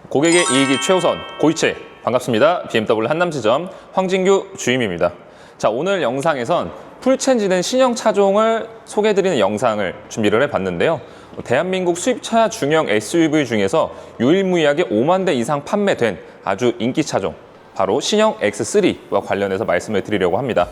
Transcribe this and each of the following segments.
고객의 이익이 최우선, 고이체. 반갑습니다. BMW 한남지점 황진규 주임입니다. 자, 오늘 영상에선 풀체인지된 신형 차종을 소개해드리는 영상을 준비를 해봤는데요. 대한민국 수입차 중형 SUV 중에서 유일무이하게 5만 대 이상 판매된 아주 인기 차종, 바로 신형 X3와 관련해서 말씀을 드리려고 합니다.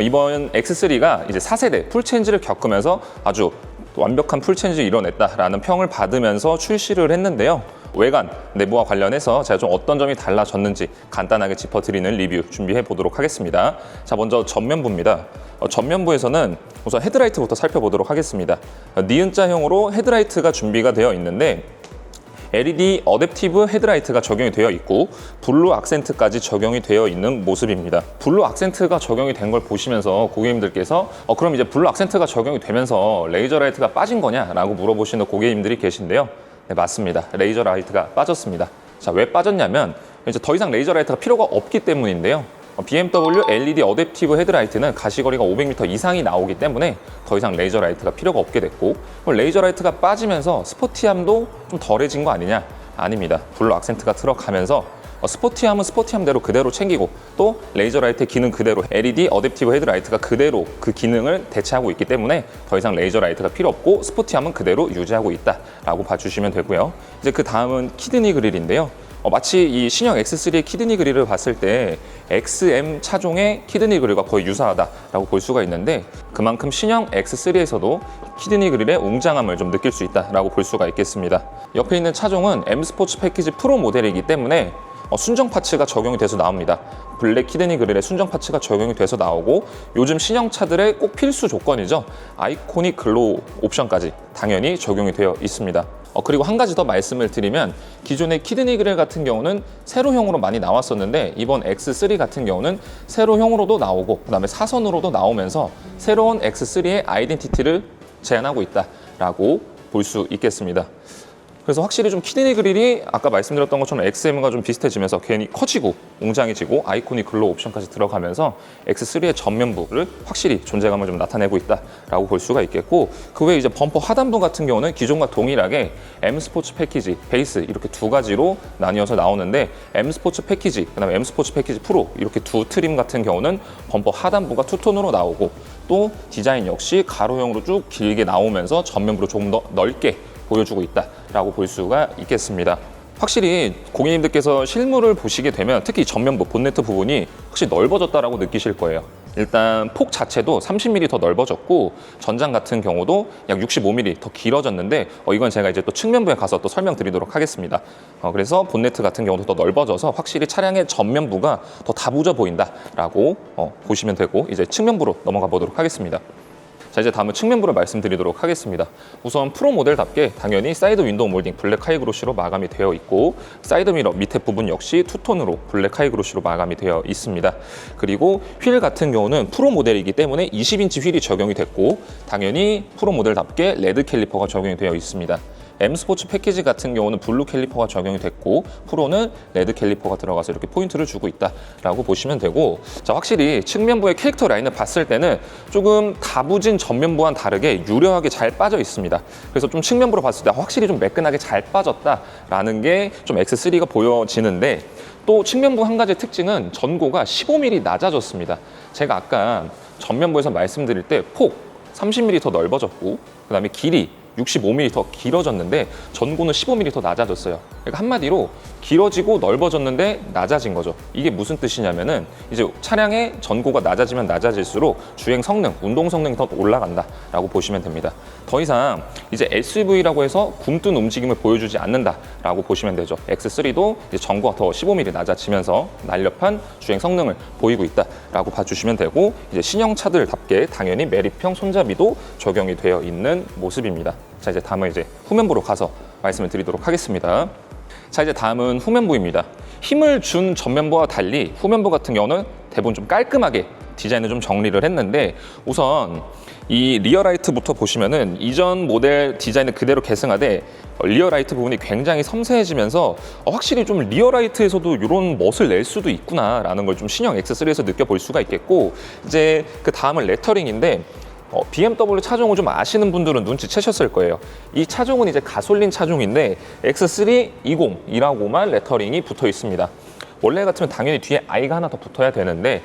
이번 X3가 이제 4세대 풀체인지를 겪으면서 아주 완벽한 풀체인지를 이뤄냈다라는 평을 받으면서 출시를 했는데요. 외관, 내부와 관련해서 제가 좀 어떤 점이 달라졌는지 간단하게 짚어드리는 리뷰 준비해 보도록 하겠습니다. 자, 먼저 전면부입니다. 전면부에서는 우선 헤드라이트부터 살펴보도록 하겠습니다. 니은자형으로 헤드라이트가 준비가 되어 있는데 LED 어댑티브 헤드라이트가 적용이 되어 있고 블루 악센트까지 적용이 되어 있는 모습입니다. 블루 악센트가 적용이 된 걸 보시면서 고객님들께서 그럼 이제 블루 악센트가 적용이 되면서 레이저 라이트가 빠진 거냐라고 물어보시는 고객님들이 계신데요. 네, 맞습니다. 레이저 라이트가 빠졌습니다. 자, 왜 빠졌냐면 이제 더 이상 레이저 라이트가 필요가 없기 때문인데요. BMW LED 어댑티브 헤드라이트는 가시거리가 500m 이상이 나오기 때문에 더 이상 레이저 라이트가 필요가 없게 됐고, 레이저 라이트가 빠지면서 스포티함도 좀 덜해진 거 아니냐? 아닙니다. 블루 악센트가 들어가면서 스포티함은 스포티함대로 그대로 챙기고 또 레이저 라이트의 기능 그대로 LED 어댑티브 헤드라이트가 그대로 그 기능을 대체하고 있기 때문에 더 이상 레이저 라이트가 필요 없고 스포티함은 그대로 유지하고 있다라고 봐주시면 되고요. 이제 그 다음은 키드니 그릴인데요. 마치 이 신형 X3의 키드니 그릴을 봤을 때 XM 차종의 키드니 그릴과 거의 유사하다라고 볼 수가 있는데, 그만큼 신형 X3에서도 키드니 그릴의 웅장함을 좀 느낄 수 있다라고 볼 수가 있겠습니다. 옆에 있는 차종은 M 스포츠 패키지 프로 모델이기 때문에 순정 파츠가 적용이 돼서 나옵니다. 블랙 키드니 그릴에 순정 파츠가 적용이 돼서 나오고, 요즘 신형 차들의 꼭 필수 조건이죠. 아이코닉 글로우 옵션까지 당연히 적용이 되어 있습니다. 그리고 한 가지 더 말씀을 드리면, 기존의 키드니 그릴 같은 경우는 세로형으로 많이 나왔었는데 이번 X3 같은 경우는 세로형으로도 나오고 그다음에 사선으로도 나오면서 새로운 X3의 아이덴티티를 제안하고 있다라고 볼 수 있겠습니다. 그래서 확실히 좀 키드니 그릴이 아까 말씀드렸던 것처럼 XM과 좀 비슷해지면서 괜히 커지고 웅장해지고 아이코닉 글로우 옵션까지 들어가면서 X3의 전면부를 확실히 존재감을 좀 나타내고 있다라고 볼 수가 있겠고, 그 외에 이제 범퍼 하단부 같은 경우는 기존과 동일하게 M 스포츠 패키지, 베이스 이렇게 두 가지로 나뉘어서 나오는데, M 스포츠 패키지, 그다음에 M 스포츠 패키지 프로 이렇게 두 트림 같은 경우는 범퍼 하단부가 투톤으로 나오고 또 디자인 역시 가로형으로 쭉 길게 나오면서 전면부를 조금 더 넓게 보여주고 있다라고 볼 수가 있겠습니다. 확실히 고객님들께서 실물을 보시게 되면 특히 전면부, 본네트 부분이 확실히 넓어졌다라고 느끼실 거예요. 일단 폭 자체도 30mm 더 넓어졌고 전장 같은 경우도 약 65mm 더 길어졌는데 이건 제가 이제 또 측면부에 가서 또 설명드리도록 하겠습니다. 그래서 본네트 같은 경우도 더 넓어져서 확실히 차량의 전면부가 더 다부져 보인다라고 보시면 되고, 이제 측면부로 넘어가 보도록 하겠습니다. 자, 이제 다음은 측면부를 말씀드리도록 하겠습니다. 우선 프로 모델답게 당연히 사이드 윈도우 몰딩 블랙 하이그로시로 마감이 되어 있고, 사이드 미러 밑에 부분 역시 투톤으로 블랙 하이그로시로 마감이 되어 있습니다. 그리고 휠 같은 경우는 프로 모델이기 때문에 20인치 휠이 적용이 됐고, 당연히 프로 모델답게 레드 캘리퍼가 적용이 되어 있습니다. M 스포츠 패키지 같은 경우는 블루 캘리퍼가 적용이 됐고, 프로는 레드 캘리퍼가 들어가서 이렇게 포인트를 주고 있다라고 보시면 되고, 자, 확실히 측면부의 캐릭터 라인을 봤을 때는 조금 다부진 전면부와는 다르게 유려하게 잘 빠져 있습니다. 그래서 좀 측면부로 봤을 때 확실히 좀 매끈하게 잘 빠졌다라는 게 좀 X3가 보여지는데, 또 측면부 한 가지 특징은 전고가 15mm 낮아졌습니다. 제가 아까 전면부에서 말씀드릴 때 폭 30mm 더 넓어졌고 그다음에 길이 65mm 더 길어졌는데 전고는 15mm 더 낮아졌어요. 그러니까 한마디로 길어지고 넓어졌는데 낮아진 거죠. 이게 무슨 뜻이냐면은 이제 차량의 전고가 낮아지면 낮아질수록 주행 성능, 운동 성능이 더 올라간다라고 보시면 됩니다. 더 이상 이제 SUV라고 해서 굼뜬 움직임을 보여주지 않는다라고 보시면 되죠. X3도 이제 전고가 더 15mm 낮아지면서 날렵한 주행 성능을 보이고 있다라고 봐주시면 되고, 이제 신형 차들답게 당연히 매립형 손잡이도 적용이 되어 있는 모습입니다. 자, 이제 다음은 이제 후면부로 가서 말씀을 드리도록 하겠습니다. 자, 이제 다음은 후면부입니다. 힘을 준 전면부와 달리 후면부 같은 경우는 대부분 좀 깔끔하게 디자인을 좀 정리를 했는데, 우선 이 리어라이트부터 보시면은 이전 모델 디자인을 그대로 계승하되 리어라이트 부분이 굉장히 섬세해지면서 확실히 좀 리어라이트에서도 이런 멋을 낼 수도 있구나라는 걸 좀 신형 X3에서 느껴볼 수가 있겠고, 이제 그 다음은 레터링인데 BMW 차종을 좀 아시는 분들은 눈치채셨을 거예요. 이 차종은 이제 가솔린 차종인데 X320이라고만 레터링이 붙어 있습니다. 원래 같으면 당연히 뒤에 I가 하나 더 붙어야 되는데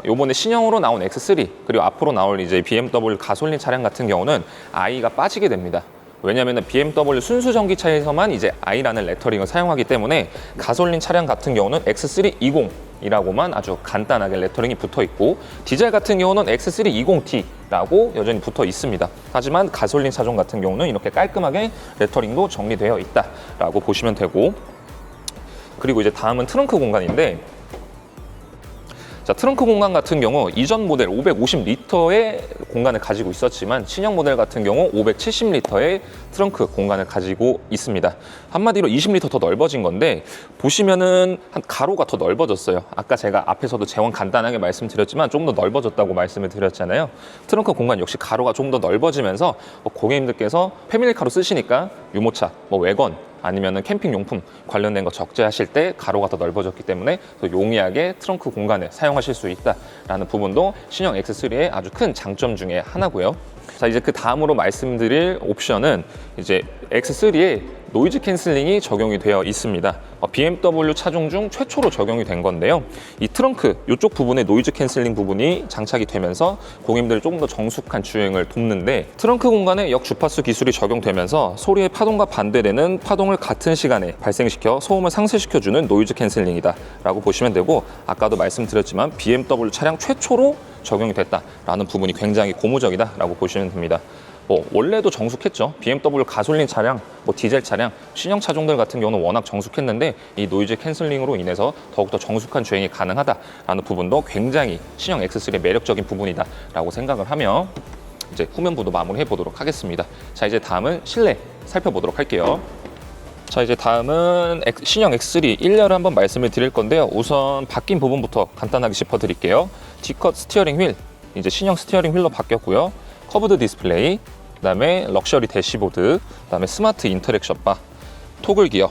요번에 신형으로 나온 X3 그리고 앞으로 나올 이제 BMW 가솔린 차량 같은 경우는 I가 빠지게 됩니다. 왜냐하면 BMW 순수 전기차에서만 이제 I라는 레터링을 사용하기 때문에 가솔린 차량 같은 경우는 X320이라고만 아주 간단하게 레터링이 붙어 있고, 디젤 같은 경우는 X320T라고 여전히 붙어 있습니다. 하지만 가솔린 차종 같은 경우는 이렇게 깔끔하게 레터링도 정리되어 있다라고 보시면 되고, 그리고 이제 다음은 트렁크 공간인데, 자, 트렁크 공간 같은 경우 이전 모델 550리터의 공간을 가지고 있었지만 신형 모델 같은 경우 570리터의 트렁크 공간을 가지고 있습니다. 한마디로 20리터 더 넓어진 건데, 보시면은 한 가로가 더 넓어졌어요. 아까 제가 앞에서도 재원 간단하게 말씀드렸지만 좀 더 넓어졌다고 말씀을 드렸잖아요. 트렁크 공간 역시 가로가 좀 더 넓어지면서 고객님들께서 패밀리카로 쓰시니까 유모차, 외건 아니면은 캠핑용품 관련된 거 적재하실 때 가로가 더 넓어졌기 때문에 더 용이하게 트렁크 공간을 사용하실 수 있다라는 부분도 신형 X3의 아주 큰 장점 중에 하나고요. 자, 이제 그 다음으로 말씀드릴 옵션은 이제 X3에 노이즈 캔슬링이 적용이 되어 있습니다. BMW 차종 중 최초로 적용이 된 건데요. 이 트렁크 이쪽 부분에 노이즈 캔슬링 부분이 장착이 되면서 고객님들이 조금 더 정숙한 주행을 돕는데, 트렁크 공간에 역주파수 기술이 적용되면서 소리의 파동과 반대되는 파동을 같은 시간에 발생시켜 소음을 상쇄시켜주는 노이즈 캔슬링이다 라고 보시면 되고, 아까도 말씀드렸지만 BMW 차량 최초로 적용이 됐다라는 부분이 굉장히 고무적이다라고 보시면 됩니다. 원래도 정숙했죠. BMW 가솔린 차량, 디젤 차량, 신형 차종들 같은 경우는 워낙 정숙했는데 이 노이즈 캔슬링으로 인해서 더욱더 정숙한 주행이 가능하다라는 부분도 굉장히 신형 X3의 매력적인 부분이다라고 생각을 하며 이제 후면부도 마무리해 보도록 하겠습니다. 자, 이제 다음은 실내 살펴보도록 할게요. 자, 이제 다음은 신형 X3 1열을 한번 말씀을 드릴 건데요. 우선 바뀐 부분부터 간단하게 짚어드릴게요. D컷 스티어링 휠, 이제 신형 스티어링 휠로 바뀌었고요. 커브드 디스플레이, 그다음에 럭셔리 대시보드, 그다음에 스마트 인터랙션 바, 토글 기어,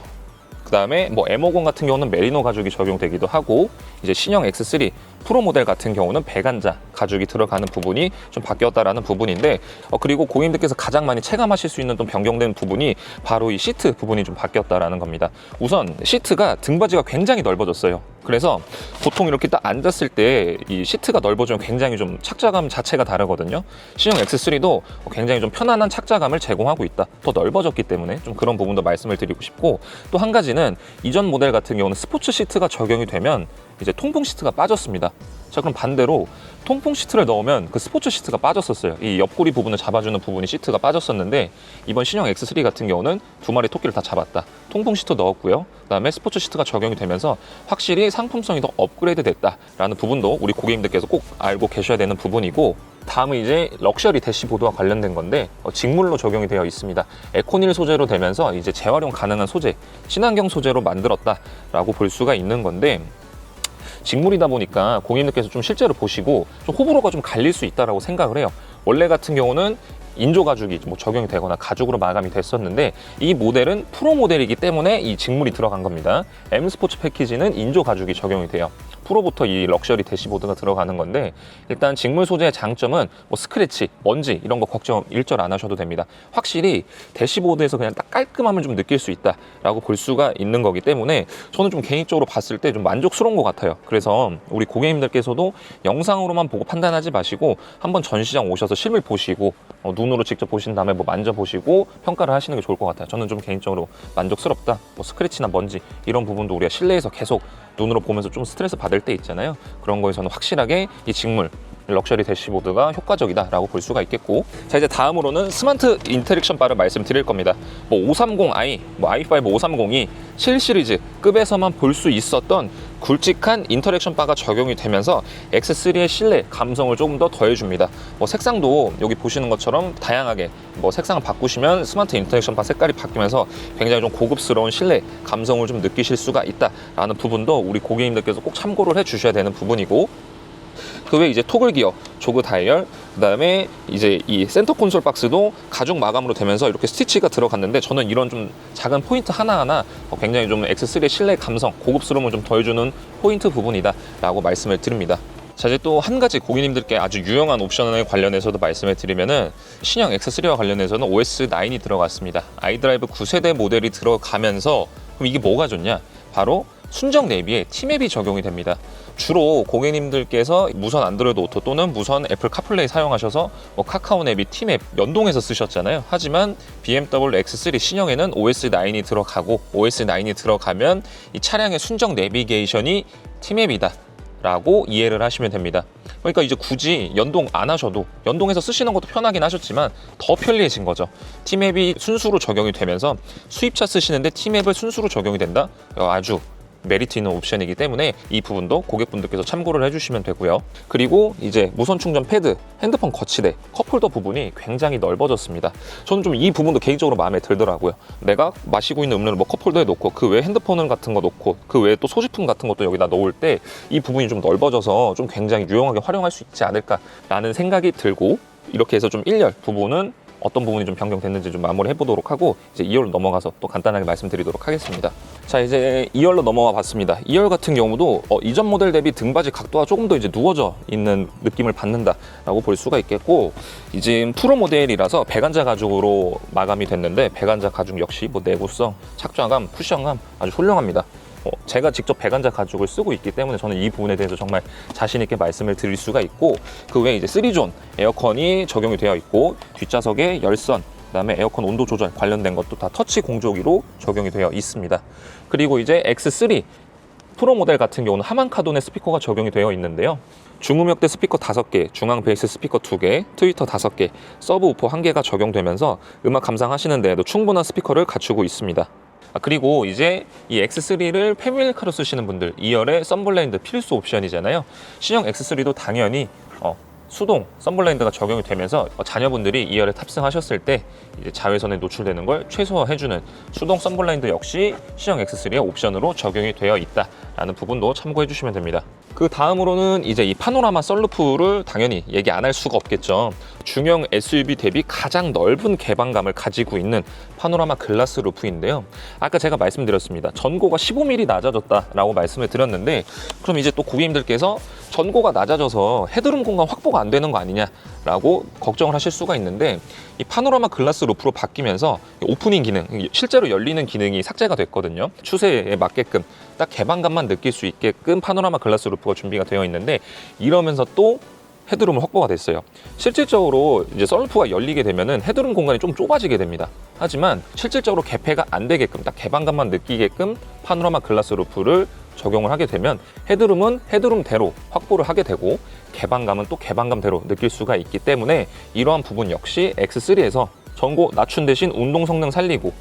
그다음에 M50 같은 경우는 메리노 가죽이 적용되기도 하고, 이제 신형 X3 프로 모델 같은 경우는 배관자 가죽이 들어가는 부분이 좀 바뀌었다라는 부분인데, 그리고 고객님들께서 가장 많이 체감하실 수 있는 좀 변경된 부분이 바로 이 시트 부분이 좀 바뀌었다라는 겁니다. 우선 시트가 등받이가 굉장히 넓어졌어요. 그래서 보통 이렇게 딱 앉았을 때 이 시트가 넓어지면 굉장히 좀 착자감 자체가 다르거든요. 신형 X3도 굉장히 좀 편안한 착자감을 제공하고 있다. 더 넓어졌기 때문에 좀 그런 부분도 말씀을 드리고 싶고, 또 한 가지는 이전 모델 같은 경우는 스포츠 시트가 적용이 되면 이제 통풍 시트가 빠졌습니다. 자, 그럼 반대로 통풍 시트를 넣으면 그 스포츠 시트가 빠졌었어요. 이 옆구리 부분을 잡아주는 부분이 시트가 빠졌었는데, 이번 신형 X3 같은 경우는 두 마리 토끼를 다 잡았다. 통풍 시트 넣었고요. 그다음에 스포츠 시트가 적용이 되면서 확실히 상품성이 더 업그레이드 됐다라는 부분도 우리 고객님들께서 꼭 알고 계셔야 되는 부분이고, 다음은 이제 럭셔리 대시보드와 관련된 건데 직물로 적용이 되어 있습니다. 에코닐 소재로 되면서 이제 재활용 가능한 소재, 친환경 소재로 만들었다라고 볼 수가 있는 건데, 직물이다 보니까 고객님들께서 좀 실제로 보시고 좀 호불호가 좀 갈릴 수 있다라고 생각을 해요. 원래 같은 경우는 인조 가죽이 적용이 되거나 가죽으로 마감이 됐었는데, 이 모델은 프로 모델이기 때문에 이 직물이 들어간 겁니다. M 스포츠 패키지는 인조 가죽이 적용이 돼요. 프로부터 이 럭셔리 대시보드가 들어가는 건데, 일단 직물 소재의 장점은 스크래치, 먼지 이런 거 걱정 일절 안 하셔도 됩니다. 확실히 대시보드에서 그냥 딱 깔끔함을 좀 느낄 수 있다라고 볼 수가 있는 거기 때문에 저는 좀 개인적으로 봤을 때 좀 만족스러운 것 같아요. 그래서 우리 고객님들께서도 영상으로만 보고 판단하지 마시고 한번 전시장 오셔서 실물 보시고 눈으로 직접 보신 다음에 만져보시고 평가를 하시는 게 좋을 것 같아요. 저는 좀 개인적으로 만족스럽다. 스크래치나 먼지 이런 부분도 우리가 실내에서 계속 눈으로 보면서 좀 스트레스 받을 때 있잖아요. 그런 거에서는 확실하게 이 직물 럭셔리 대시보드가 효과적이다라고 볼 수가 있겠고, 자, 이제 다음으로는 스마트 인터랙션 바를 말씀드릴 겁니다. 530i, i5 530이 7시리즈 급에서만 볼 수 있었던 굵직한 인터랙션 바가 적용이 되면서 X3의 실내 감성을 조금 더 더해줍니다. 색상도 여기 보시는 것처럼 다양하게 색상을 바꾸시면 스마트 인터랙션 바 색깔이 바뀌면서 굉장히 좀 고급스러운 실내 감성을 좀 느끼실 수가 있다라는 부분도 우리 고객님들께서 꼭 참고를 해주셔야 되는 부분이고, 그 외에 이제 토글 기어, 조그 다이얼, 그다음에 이제 이 센터 콘솔 박스도 가죽 마감으로 되면서 이렇게 스티치가 들어갔는데, 저는 이런 좀 작은 포인트 하나하나 굉장히 좀 X3의 실내 감성, 고급스러움을 좀 더해주는 포인트 부분이다 라고 말씀을 드립니다. 자, 이제 또 한 가지 고객님들께 아주 유용한 옵션에 관련해서도 말씀을 드리면은, 신형 X3와 관련해서는 OS9이 들어갔습니다. 아이드라이브 9세대 모델이 들어가면서, 그럼 이게 뭐가 좋냐? 바로 순정 내비에 T맵이 적용이 됩니다. 주로 고객님들께서 무선 안드로이드 오토 또는 무선 애플 카플레이 사용하셔서 카카오 내비 T맵 연동해서 쓰셨잖아요. 하지만 BMW X3 신형에는 OS9이 들어가고, OS9이 들어가면 이 차량의 순정 내비게이션이 T맵이다 라고 이해를 하시면 됩니다. 그러니까 이제 굳이 연동 안 하셔도, 연동해서 쓰시는 것도 편하긴 하셨지만 더 편리해진 거죠. T맵이 순수로 적용이 되면서 수입차 쓰시는데 T맵을 순수로 적용이 된다? 아주 메리트 있는 옵션이기 때문에 이 부분도 고객분들께서 참고를 해주시면 되고요. 그리고 이제 무선 충전 패드, 핸드폰 거치대, 컵홀더 부분이 굉장히 넓어졌습니다. 저는 좀 이 부분도 개인적으로 마음에 들더라고요. 내가 마시고 있는 음료를 컵홀더에 놓고, 그 외에 핸드폰 같은 거 놓고, 그 외에 또 소지품 같은 것도 여기다 놓을 때 이 부분이 좀 넓어져서 좀 굉장히 유용하게 활용할 수 있지 않을까라는 생각이 들고, 이렇게 해서 좀 1열 부분은 어떤 부분이 좀 변경됐는지 좀 마무리 해보도록 하고, 이제 2열로 넘어가서 또 간단하게 말씀드리도록 하겠습니다. 자, 이제 2열로 넘어와 봤습니다. 2열 같은 경우도 이전 모델 대비 등받이 각도가 조금 더 이제 누워져 있는 느낌을 받는다라고 볼 수가 있겠고, 이제 프로 모델이라서 배관자 가죽으로 마감이 됐는데, 배관자 가죽 역시 내구성, 착좌감, 쿠션감 아주 훌륭합니다. 제가 직접 배관자 가죽을 쓰고 있기 때문에 저는 이 부분에 대해서 정말 자신 있게 말씀을 드릴 수가 있고, 그 외에 이제 3존 에어컨이 적용이 되어 있고, 뒷좌석에 열선, 그다음에 에어컨 온도 조절 관련된 것도 다 터치 공조기로 적용이 되어 있습니다. 그리고 이제 X3 프로 모델 같은 경우는 하만 카돈의 스피커가 적용이 되어 있는데요. 중음역대 스피커 5개, 중앙 베이스 스피커 2개, 트위터 5개, 서브 우퍼 1개가 적용되면서 음악 감상하시는 데에도 충분한 스피커를 갖추고 있습니다. 그리고 이제 이 X3를 패밀리카로 쓰시는 분들, 2열에 썬블라인드 필수 옵션이잖아요. 신형 X3도 당연히 수동 썬블라인드가 적용이 되면서 자녀분들이 2열에 탑승하셨을 때 이제 자외선에 노출되는 걸 최소화해주는 수동 썬블라인드 역시 신형 X3의 옵션으로 적용이 되어 있다라는 부분도 참고해 주시면 됩니다. 그 다음으로는 이제 이 파노라마 썬루프를 당연히 얘기 안 할 수가 없겠죠. 중형 SUV 대비 가장 넓은 개방감을 가지고 있는 파노라마 글라스 루프인데요. 아까 제가 말씀드렸습니다. 전고가 15mm 낮아졌다라고 말씀을 드렸는데, 그럼 이제 또 고객님들께서 전고가 낮아져서 헤드룸 공간 확보가 안 되는 거 아니냐라고 걱정을 하실 수가 있는데, 이 파노라마 글라스 루프로 바뀌면서 오프닝 기능, 실제로 열리는 기능이 삭제가 됐거든요. 추세에 맞게끔 딱 개방감만 느낄 수 있게끔 파노라마 글라스 루프가 준비가 되어 있는데, 이러면서 또 헤드룸을 확보가 됐어요. 실질적으로 이제 썬루프가 열리게 되면은 헤드룸 공간이 좀 좁아지게 됩니다. 하지만 실질적으로 개폐가 안 되게끔 딱 개방감만 느끼게끔 파노라마 글라스 루프를 적용을 하게 되면 헤드룸은 헤드룸대로 확보를 하게 되고, 개방감은 또 개방감대로 느낄 수가 있기 때문에 이러한 부분 역시 X3에서 전고 낮춘 대신 운동 성능 살리고,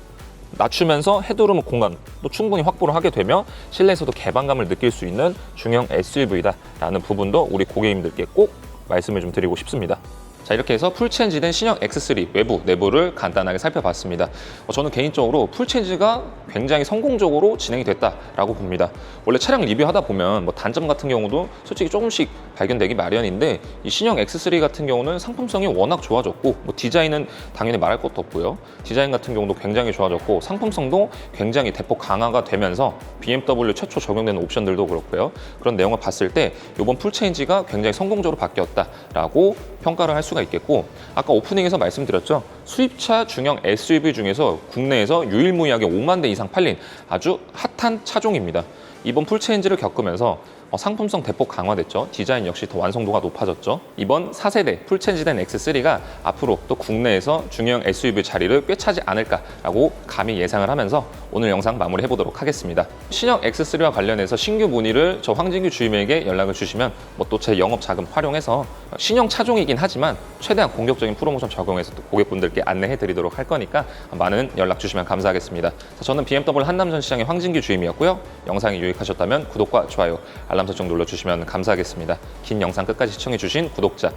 낮추면서 헤드룸 공간 또 충분히 확보를 하게 되며 실내에서도 개방감을 느낄 수 있는 중형 SUV다라는 부분도 우리 고객님들께 꼭 말씀을 좀 드리고 싶습니다. 자, 이렇게 해서 풀체인지된 신형 X3 외부, 내부를 간단하게 살펴봤습니다. 저는 개인적으로 풀체인지가 굉장히 성공적으로 진행이 됐다라고 봅니다. 원래 차량 리뷰하다 보면 단점 같은 경우도 솔직히 조금씩 발견되기 마련인데, 이 신형 X3 같은 경우는 상품성이 워낙 좋아졌고, 디자인은 당연히 말할 것도 없고요. 디자인 같은 경우도 굉장히 좋아졌고, 상품성도 굉장히 대폭 강화가 되면서 BMW 최초 적용되는 옵션들도 그렇고요. 그런 내용을 봤을 때 이번 풀체인지가 굉장히 성공적으로 바뀌었다라고 평가를 할 수가 있겠고, 아까 오프닝에서 말씀드렸죠. 수입차 중형 SUV 중에서 국내에서 유일무이하게 5만 대 이상 팔린 아주 핫한 차종입니다. 이번 풀체인지를 겪으면서 상품성 대폭 강화됐죠. 디자인 역시 더 완성도가 높아졌죠. 이번 4세대 풀체인지된 X3가 앞으로 또 국내에서 중형 SUV 자리를 꿰차지 않을까라고 감히 예상을 하면서 오늘 영상 마무리해 보도록 하겠습니다. 신형 X3와 관련해서 신규 문의를 저 황진규 주임에게 연락을 주시면 또 제 영업 자금 활용해서 신형 차종이긴 하지만 최대한 공격적인 프로모션 적용해서 또 고객분들께 안내해 드리도록 할 거니까 많은 연락 주시면 감사하겠습니다. 저는 BMW 한남전시장의 황진규 주임이었고요. 영상이 유익하셨다면 구독과 좋아요, 알람 설정 눌러주시면 감사하겠습니다. 긴 영상 끝까지 시청해주신 구독자,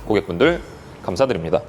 고객분들 감사드립니다.